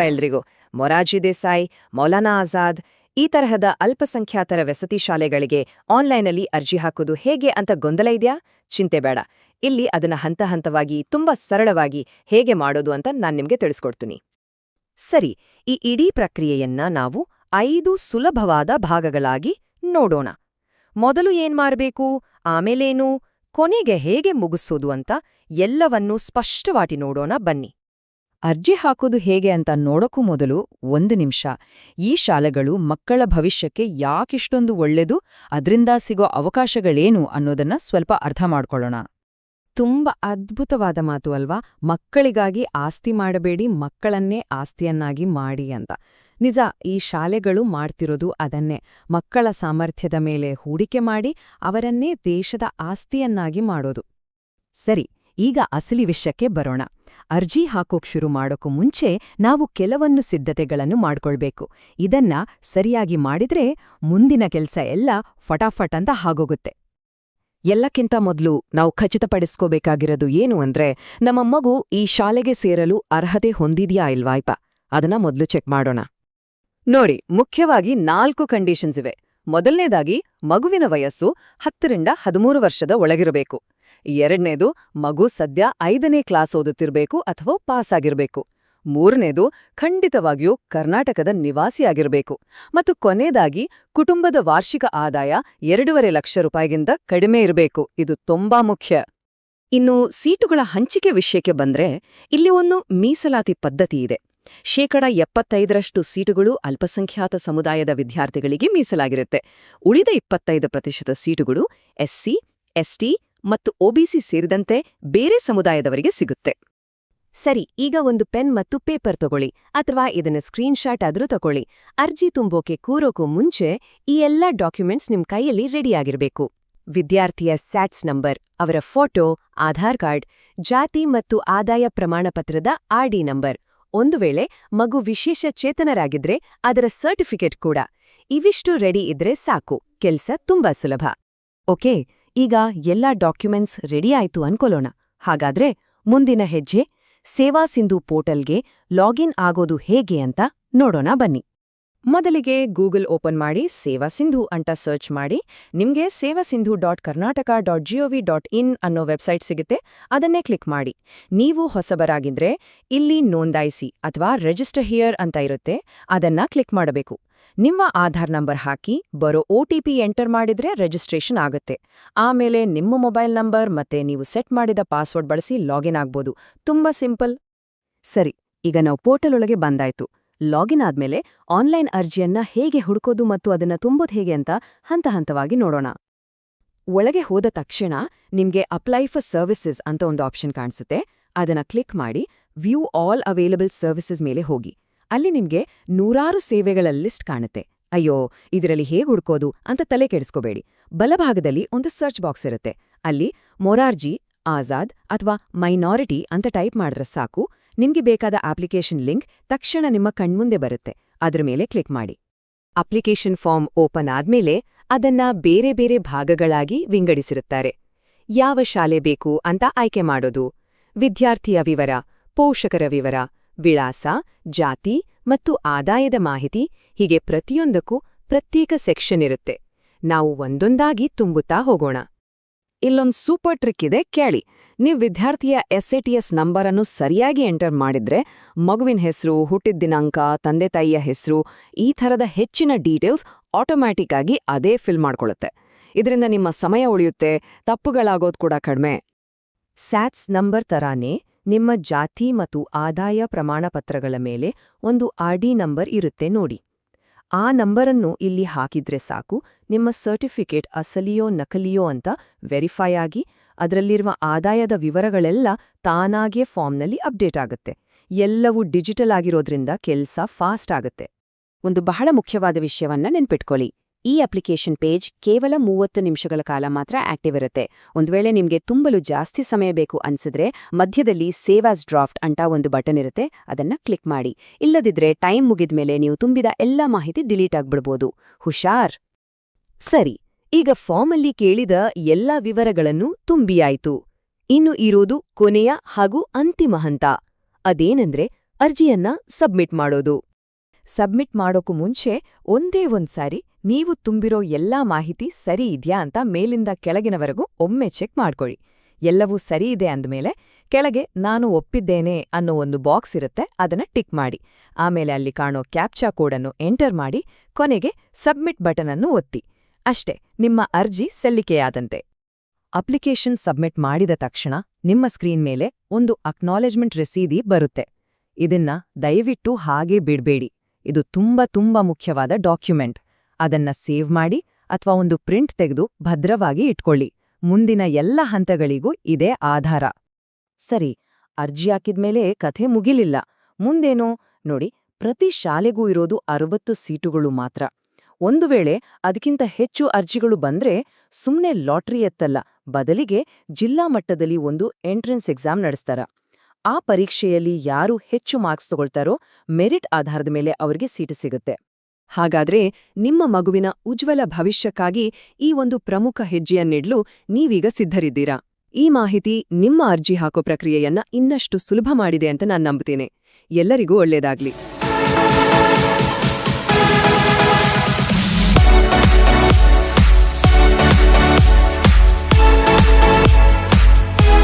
ಎಲ್ರಿಗೂ. ಮೊರಾರ್ಜಿ ದೇಸಾಯಿ, ಮೌಲಾನಾ ಆಜಾದ್ ಈ ತರಹದ ಅಲ್ಪಸಂಖ್ಯಾತರ ವಸತಿ ಶಾಲೆಗಳಿಗೆ ಆನ್ಲೈನಲ್ಲಿ ಅರ್ಜಿ ಹಾಕೋದು ಹೇಗೆ ಅಂತ ಗೊಂದಲ ಇದೆಯಾ? ಚಿಂತೆ ಬೇಡ. ಇಲ್ಲಿ ಅದನ್ನ ಹಂತ ಹಂತವಾಗಿ ತುಂಬಾ ಸರಳವಾಗಿ ಹೇಗೆ ಮಾಡೋದು ಅಂತ ನಾನ್ ನಿಮ್ಗೆ ತಿಳಿಸ್ಕೊಡ್ತೀನಿ. ಸರಿ, ಈ ಇಡೀ ಪ್ರಕ್ರಿಯೆಯನ್ನ ನಾವು 5 ಸುಲಭವಾದ ಭಾಗಗಳಾಗಿ ನೋಡೋಣ. ಮೊದಲು ಏನ್ ಮಾಡ್ಬೇಕು, ಆಮೇಲೇನು, ಕೊನೆಗೆ ಹೇಗೆ ಮುಗಿಸೋದು ಅಂತ ಎಲ್ಲವನ್ನೂ ಸ್ಪಷ್ಟವಾಗಿ ನೋಡೋಣ ಬನ್ನಿ. ಅರ್ಜಿ ಹಾಕೋದು ಹೇಗೆ ಅಂತ ನೋಡೋಕ್ಕೂ ಮೊದಲು 1 ನಿಮಿಷ ಈ ಶಾಲೆಗಳು ಮಕ್ಕಳ ಭವಿಷ್ಯಕ್ಕೆ ಯಾಕಿಷ್ಟೊಂದು ಒಳ್ಳೆದು, ಅದ್ರಿಂದ ಸಿಗೋ ಅವಕಾಶಗಳೇನು ಅನ್ನೋದನ್ನ ಸ್ವಲ್ಪ ಅರ್ಥ ಮಾಡ್ಕೊಳ್ಳೋಣ. ತುಂಬ ಅದ್ಭುತವಾದ ಮಾತು ಅಲ್ವಾ? ಮಕ್ಕಳಿಗಾಗಿ ಆಸ್ತಿ ಮಾಡಬೇಡಿ, ಮಕ್ಕಳನ್ನೇ ಆಸ್ತಿಯನ್ನಾಗಿ ಮಾಡಿ ಅಂತ. ನಿಜ, ಈ ಶಾಲೆಗಳು ಮಾಡ್ತಿರೋದು ಅದನ್ನೇ. ಮಕ್ಕಳ ಸಾಮರ್ಥ್ಯದ ಮೇಲೆ ಹೂಡಿಕೆ ಮಾಡಿ ಅವರನ್ನೇ ದೇಶದ ಆಸ್ತಿಯನ್ನಾಗಿ ಮಾಡೋದು. ಸರಿ, ಈಗ ಅಸಲಿ ವಿಷಯಕ್ಕೆ ಬರೋಣ. ಅರ್ಜಿ ಹಾಕೋಕ್ ಶುರು ಮಾಡೋಕ್ಕೂ ಮುಂಚೆ ನಾವು ಕೆಲವೊಂದು ಸಿದ್ಧತೆಗಳನ್ನು ಮಾಡ್ಕೊಳ್ಬೇಕು. ಇದನ್ನ ಸರಿಯಾಗಿ ಮಾಡಿದ್ರೆ ಮುಂದಿನ ಕೆಲ್ಸ ಎಲ್ಲ ಫಟಾಫಟ್ ಅಂತ ಆಗೋಗುತ್ತೆ. ಎಲ್ಲಕ್ಕಿಂತ ಮೊದಲು ನಾವು ಖಚಿತಪಡಿಸ್ಕೋಬೇಕಾಗಿರೋದು ಏನು ಅಂದ್ರೆ, ನಮ್ಮ ಮಗು ಈ ಶಾಲೆಗೆ ಸೇರಲು ಅರ್ಹತೆ ಹೊಂದಿದ್ಯಾ ಇಲ್ವಾಯ್ಪ, ಅದನ್ನ ಮೊದಲು ಚೆಕ್ ಮಾಡೋಣ. ನೋಡಿ, ಮುಖ್ಯವಾಗಿ 4 ಕಂಡೀಷನ್ಸ್ ಇವೆ. ಮೊದಲನೇದಾಗಿ, ಮಗುವಿನ ವಯಸ್ಸು 10 ರಿಂದ 13 ವರ್ಷದ ಒಳಗಿರಬೇಕು. ಎರಡನೇದು, ಮಗು ಸದ್ಯ 5ನೇ ಕ್ಲಾಸ್ ಓದುತ್ತಿರಬೇಕು ಅಥವಾ ಪಾಸ್ ಆಗಿರಬೇಕು. ಮೂರನೇದು, ಖಂಡಿತವಾಗಿಯೂ ಕರ್ನಾಟಕದ ನಿವಾಸಿಯಾಗಿರಬೇಕು. ಮತ್ತು ಕೊನೆಯದಾಗಿ, ಕುಟುಂಬದ ವಾರ್ಷಿಕ ಆದಾಯ 2.5 ಲಕ್ಷ ರೂಪಾಯಿಗಿಂತ ಕಡಿಮೆ ಇರಬೇಕು. ಇದು ತುಂಬಾ ಮುಖ್ಯ. ಇನ್ನು ಸೀಟುಗಳ ಹಂಚಿಕೆ ವಿಷಯಕ್ಕೆ ಬಂದ್ರೆ, ಇಲ್ಲಿ ಒಂದು ಮೀಸಲಾತಿ ಪದ್ಧತಿ ಇದೆ. 75% ಸೀಟುಗಳು ಅಲ್ಪಸಂಖ್ಯಾತ ಸಮುದಾಯದ ವಿದ್ಯಾರ್ಥಿಗಳಿಗೆ ಮೀಸಲಾಗಿರುತ್ತೆ. ಉಳಿದ 25% ಸೀಟುಗಳು ಎಸ್ಸಿ, ಎಸ್ಟಿ ಮತ್ತು ಒಬಿಸಿ ಸೇರಿದಂತೆ ಬೇರೆ ಸಮುದಾಯದವರಿಗೆ ಸಿಗುತ್ತೆ. ಸರಿ, ಈಗ ಒಂದು ಪೆನ್ ಮತ್ತು ಪೇಪರ್ ತಗೊಳ್ಳಿ, ಅಥವಾ ಇದನ್ನ ಸ್ಕ್ರೀನ್ಶಾಟ್ ಆದ್ರೂ ತಗೊಳ್ಳಿ. ಅರ್ಜಿ ತುಂಬೋಕೆ ಕೂರೋಕೂ ಮುಂಚೆ ಈ ಎಲ್ಲ ಡಾಕ್ಯುಮೆಂಟ್ಸ್ ನಿಮ್ ಕೈಯಲ್ಲಿ ರೆಡಿಯಾಗಿರ್ಬೇಕು. ವಿದ್ಯಾರ್ಥಿಯ ಸ್ಯಾಟ್ಸ್ ನಂಬರ್, ಅವರ ಫೋಟೋ, ಆಧಾರ್ ಕಾರ್ಡ್, ಜಾತಿ ಮತ್ತು ಆದಾಯ ಪ್ರಮಾಣಪತ್ರದ ಆರ್ಡಿ ನಂಬರ್, ಒಂದು ವೇಳೆ ಮಗು ವಿಶೇಷ ಚೇತನರಾಗಿದ್ರೆ ಅದರ ಸರ್ಟಿಫಿಕೇಟ್ ಕೂಡ. ಇವಿಷ್ಟು ರೆಡಿ ಇದ್ರೆ ಸಾಕು, ಕೆಲ್ಸ ತುಂಬಾ ಸುಲಭ. ಓಕೆ, ಈಗ ಎಲ್ಲ ಡಾಕ್ಯುಮೆಂಟ್ಸ್ ರೆಡಿ ಆಯ್ತು ಅನ್ಕೊಳ್ಳೋಣ. ಹಾಗಾದ್ರೆ ಮುಂದಿನ ಹೆಜ್ಜೆ, ಸೇವಾ ಸಿಂಧು ಪೋರ್ಟಲ್ಗೆ ಲಾಗಿನ್ ಆಗೋದು ಹೇಗೆ ಅಂತ ನೋಡೋಣ ಬನ್ನಿ. ಮೊದಲಿಗೆ ಗೂಗಲ್ ಓಪನ್ ಮಾಡಿ ಸೇವಾ ಸಿಂಧು ಅಂತ ಸರ್ಚ್ ಮಾಡಿ. ನಿಮ್ಗೆ sevaSindhu.karnataka.gov.in ಅನ್ನೋ ವೆಬ್ಸೈಟ್ ಸಿಗುತ್ತೆ. ಅದನ್ನೇ ಕ್ಲಿಕ್ ಮಾಡಿ. ನೀವು ಹೊಸಬರಾಗಿದ್ರೆ ಇಲ್ಲಿ ನೋಂದಾಯಿಸಿ ಅಥವಾ ರಿಜಿಸ್ಟರ್ ಹಿಯರ್ ಅಂತ ಇರುತ್ತೆ, ಅದನ್ನ ಕ್ಲಿಕ್ ಮಾಡಬೇಕು. ನಿಮ್ಮ ಆಧಾರ್ ನಂಬರ್ ಹಾಕಿ ಬರೋ OTP ಎಂಟರ್ ಮಾಡಿದ್ರೆ ರಿಜಿಸ್ಟ್ರೇಷನ್ ಆಗುತ್ತೆ. ಆಮೇಲೆ ನಿಮ್ಮ ಮೊಬೈಲ್ ನಂಬರ್ ಮತ್ತೆ ನೀವು ಸೆಟ್ ಮಾಡಿದ ಪಾಸ್ವರ್ಡ್ ಬಳಸಿ ಲಾಗಿನ್ ಆಗ್ಬೋದು. ತುಂಬಾ ಸಿಂಪಲ್. ಸರಿ, ಈಗ ನಾವು ಪೋರ್ಟಲ್ ಒಳಗೆ ಬಂದಾಯ್ತು. ಲಾಗಿನ್ ಆದ್ಮೇಲೆ ಆನ್ಲೈನ್ ಅರ್ಜಿಯನ್ನ ಹೇಗೆ ಹುಡುಕೋದು ಮತ್ತು ಅದನ್ನ ತುಂಬೋದು ಹೇಗೆ ಅಂತ ಹಂತ ಹಂತವಾಗಿ ನೋಡೋಣ. ಒಳಗೆ ಹೋದ ತಕ್ಷಣ ನಿಮ್ಗೆ ಅಪ್ಲೈ ಫಾರ್ ಸರ್ವಿಸಸ್ ಅಂತ ಒಂದು ಆಪ್ಷನ್ ಕಾಣಿಸುತ್ತೆ. ಅದನ್ನ ಕ್ಲಿಕ್ ಮಾಡಿ ವ್ಯೂ ಆಲ್ ಅವೈಲಬಲ್ ಸರ್ವಿಸಸ್ ಮೇಲೆ ಹೋಗಿ. ಅಲ್ಲಿ ನಿಮ್ಗೆ 100 ಸೇವೆಗಳ ಲಿಸ್ಟ್ ಕಾಣುತ್ತೆ. ಅಯ್ಯೋ, ಇದರಲ್ಲಿ ಹೇಗೆ ಹುಡ್ಕೋದು ಅಂತ ತಲೆ ಕೆಡಿಸ್ಕೋಬೇಡಿ. ಬಲಭಾಗದಲ್ಲಿ ಒಂದು ಸರ್ಚ್ ಬಾಕ್ಸ್ ಇರುತ್ತೆ. ಅಲ್ಲಿ ಮೊರಾರ್ಜಿ, ಆಜಾದ್ ಅಥವಾ ಮೈನಾರಿಟಿ ಅಂತ ಟೈಪ್ ಮಾಡಿದ್ರೆ ಸಾಕು. ನಿಮ್ಗೆ ಬೇಕಾದ ಅಪ್ಲಿಕೇಶನ್ ಲಿಂಕ್ ತಕ್ಷಣ ನಿಮ್ಮ ಕಣ್ಮುಂದೆ ಬರುತ್ತೆ. ಅದ್ರ ಮೇಲೆ ಕ್ಲಿಕ್ ಮಾಡಿ. ಅಪ್ಲಿಕೇಶನ್ ಫಾರ್ಮ್ ಓಪನ್ ಆದ್ಮೇಲೆ ಅದನ್ನ ಬೇರೆ ಬೇರೆ ಭಾಗಗಳಾಗಿ ವಿಂಗಡಿಸಿರುತ್ತಾರೆ. ಯಾವ ಶಾಲೆ ಬೇಕು ಅಂತ ಆಯ್ಕೆ ಮಾಡೋದು, ವಿದ್ಯಾರ್ಥಿಯ ವಿವರ, ಪೋಷಕರ ವಿವರ, ವಿಳಾಸ, ಜಾತಿ ಮತ್ತು ಆದಾಯದ ಮಾಹಿತಿ, ಹೀಗೆ ಪ್ರತಿಯೊಂದಕ್ಕೂ ಪ್ರತ್ಯೇಕ ಸೆಕ್ಷನ್ ಇರುತ್ತೆ. ನಾವು ಒಂದೊಂದಾಗಿ ತುಂಬುತ್ತಾ ಹೋಗೋಣ. ಇಲ್ಲೊಂದು ಸೂಪರ್ ಟ್ರಿಕ್ ಇದೆ, ಕೇಳಿ. ನೀವು ವಿದ್ಯಾರ್ಥಿಯ SATS ನಂಬರ್ ಅನ್ನು ಸರಿಯಾಗಿ ಎಂಟರ್ ಮಾಡಿದ್ರೆ ಮಗುವಿನ ಹೆಸರು, ಹುಟ್ಟಿದ ದಿನಾಂಕ, ತಂದೆ ತಾಯಿಯ ಹೆಸರು, ಈ ಥರದ ಹೆಚ್ಚಿನ ಡೀಟೇಲ್ಸ್ ಆಟೋಮ್ಯಾಟಿಕ್ ಆಗಿ ಅದೇ ಫಿಲ್ ಮಾಡ್ಕೊಳ್ಳುತ್ತೆ. ಇದರಿಂದ ನಿಮ್ಮ ಸಮಯ ಉಳಿಯುತ್ತೆ, ತಪ್ಪುಗಳಾಗೋದು ಕೂಡ ಕಡಿಮೆ. ಸ್ಯಾಟ್ಸ್ ನಂಬರ್ ತರಾನೇ ನಿಮ್ಮ ಜಾತಿ ಮತ್ತು ಆದಾಯ ಪ್ರಮಾಣಪತ್ರಗಳ ಮೇಲೆ ಒಂದು RD ನಂಬರ್ ಇರುತ್ತೆ ನೋಡಿ. ಆ ನಂಬರನ್ನು ಇಲ್ಲಿ ಹಾಕಿದ್ರೆ ಸಾಕು, ನಿಮ್ಮ ಸರ್ಟಿಫಿಕೇಟ್ ಅಸಲಿಯೋ ನಕಲಿಯೋ ಅಂತ ವೆರಿಫೈ ಆಗಿ ಅದರಲ್ಲಿರುವ ಆದಾಯದ ವಿವರಗಳೆಲ್ಲ ತಾನಾಗಿಯೇ ಫಾರ್ಮ್ನಲ್ಲಿ ಅಪ್ಡೇಟ್ ಆಗುತ್ತೆ. ಎಲ್ಲವೂ ಡಿಜಿಟಲ್ ಆಗಿರೋದ್ರಿಂದ ಕೆಲ್ಸ ಫಾಸ್ಟ್ ಆಗುತ್ತೆ. ಒಂದು ಬಹಳ ಮುಖ್ಯವಾದ ವಿಷಯವನ್ನ ನೆನ್ಪಿಟ್ಕೊಳ್ಳಿ. ಈ ಅಪ್ಲಿಕೇಶನ್ ಪೇಜ್ ಕೇವಲ 30 ನಿಮಿಷಗಳ ಕಾಲ ಮಾತ್ರ ಆಕ್ಟಿವ್ ಇರುತ್ತೆ. ಒಂದು ವೇಳೆ ನಿಮ್ಗೆ ತುಂಬಲು ಜಾಸ್ತಿ ಸಮಯ ಬೇಕು ಅನ್ಸಿದ್ರೆ ಮಧ್ಯದಲ್ಲಿ ಸೇವ್ ಆಸ್ ಡ್ರಾಫ್ಟ್ ಅಂತ ಒಂದು ಬಟನ್ ಇರುತ್ತೆ, ಅದನ್ನ ಕ್ಲಿಕ್ ಮಾಡಿ. ಇಲ್ಲದಿದ್ರೆ ಟೈಮ್ ಮುಗಿದ್ಮೇಲೆ ನೀವು ತುಂಬಿದ ಎಲ್ಲ ಮಾಹಿತಿ ಡಿಲೀಟ್ ಆಗ್ಬಿಡ್ಬೋದು. ಹುಷಾರ್. ಸರಿ, ಈಗ ಫಾರ್ಮಲ್ಲಿ ಕೇಳಿದ ಎಲ್ಲ ವಿವರಗಳನ್ನು ತುಂಬಿಯಾಯ್ತು. ಇನ್ನು ಇರೋದು ಕೊನೆಯ ಹಾಗೂ ಅಂತಿಮ ಹಂತ. ಅದೇನೆಂದ್ರೆ ಅರ್ಜಿಯನ್ನ ಸಬ್ಮಿಟ್ ಮಾಡೋದು. ಸಬ್ಮಿಟ್ ಮಾಡೋಕು ಮುಂಚೆ ಒಂದ್ಸಾರಿ ನೀವು ತುಂಬಿರೋ ಎಲ್ಲಾ ಮಾಹಿತಿ ಸರಿ ಇದ್ಯಾ ಅಂತ ಮೇಲಿಂದ ಕೆಳಗಿನವರೆಗೂ ಒಮ್ಮೆ ಚೆಕ್ ಮಾಡ್ಕೊಳ್ಳಿ. ಎಲ್ಲವೂ ಸರಿ ಇದೆ ಅಂದ್ಮೇಲೆ ಕೆಳಗೆ ನಾನು ಒಪ್ಪಿದ್ದೇನೆ ಅನ್ನೋ ಒಂದು ಬಾಕ್ಸ್ ಇರುತ್ತೆ, ಅದನ್ನ ಟಿಕ್ ಮಾಡಿ. ಆಮೇಲೆ ಅಲ್ಲಿ ಕಾಣೋ ಕ್ಯಾಪ್ಚಾ ಕೋಡನ್ನು ಎಂಟರ್ ಮಾಡಿ ಕೊನೆಗೆ ಸಬ್ಮಿಟ್ ಬಟನ್ ಅನ್ನು ಒತ್ತಿ. ಅಷ್ಟೇ, ನಿಮ್ಮ ಅರ್ಜಿ ಸಲ್ಲಿಕೆಯಾದಂತೆ. ಅಪ್ಲಿಕೇಶನ್ ಸಬ್ಮಿಟ್ ಮಾಡಿದ ತಕ್ಷಣ ನಿಮ್ಮ ಸ್ಕ್ರೀನ್ ಮೇಲೆ ಒಂದು ಅಕ್ನಾಲೆಜ್ಮೆಂಟ್ ರಸೀದಿ ಬರುತ್ತೆ. ಇದನ್ನ ದಯವಿಟ್ಟು ಹಾಗೇ ಬಿಡ್ಬೇಡಿ. ಇದು ತುಂಬಾ ಮುಖ್ಯವಾದ ಡಾಕ್ಯುಮೆಂಟ್. ಅದನ್ನ ಸೇವ್ ಮಾಡಿ ಅಥವಾ ಒಂದು ಪ್ರಿಂಟ್ ತೆಗೆದು ಭದ್ರವಾಗಿ ಇಟ್ಕೊಳ್ಳಿ. ಮುಂದಿನ ಎಲ್ಲ ಹಂತಗಳಿಗೂ ಇದೇ ಆಧಾರ. ಸರಿ, ಅರ್ಜಿ ಹಾಕಿದ್ಮೇಲೆ ಕಥೆ ಮುಗಿಲಿಲ್ಲ. ಮುಂದೇನೋ ನೋಡಿ, ಪ್ರತಿ ಶಾಲೆಗೂ ಇರೋದು 60 ಸೀಟುಗಳು ಮಾತ್ರ. ಒಂದು ವೇಳೆ ಅದಕ್ಕಿಂತ ಹೆಚ್ಚು ಅರ್ಜಿಗಳು ಬಂದ್ರೆ ಸುಮ್ನೆ ಲಾಟ್ರಿ ಎತ್ತಲ್ಲ, ಬದಲಿಗೆ ಜಿಲ್ಲಾ ಮಟ್ಟದಲ್ಲಿ ಒಂದು ಎಂಟ್ರೆನ್ಸ್ ಎಕ್ಸಾಮ್ ನಡೆಸ್ತಾರ. ಆ ಪರೀಕ್ಷೆಯಲ್ಲಿ ಯಾರು ಹೆಚ್ಚು ಮಾರ್ಕ್ಸ್ ತಗೊಳ್ತಾರೋ ಮೆರಿಟ್ ಆಧಾರದ ಮೇಲೆ ಅವರಿಗೆ ಸೀಟು ಸಿಗುತ್ತೆ. ಹಾಗಾದ್ರೆ ನಿಮ್ಮ ಮಗುವಿನ ಉಜ್ವಲ ಭವಿಷ್ಯಕ್ಕಾಗಿ ಈ ಒಂದು ಪ್ರಮುಖ ಹೆಜ್ಜೆಯನ್ನಿಡ್ಲು ನೀವೀಗ ಸಿದ್ಧರಿದ್ದೀರಾ. ಈ ಮಾಹಿತಿ ನಿಮ್ಮ ಅರ್ಜಿ ಹಾಕೋ ಪ್ರಕ್ರಿಯೆಯನ್ನ ಇನ್ನಷ್ಟು ಸುಲಭ ಮಾಡಿದೆ ಅಂತ ನಾನು ನಂಬುತ್ತೇನೆ. ಎಲ್ಲರಿಗೂ ಒಳ್ಳೆಯದಾಗ್ಲಿ.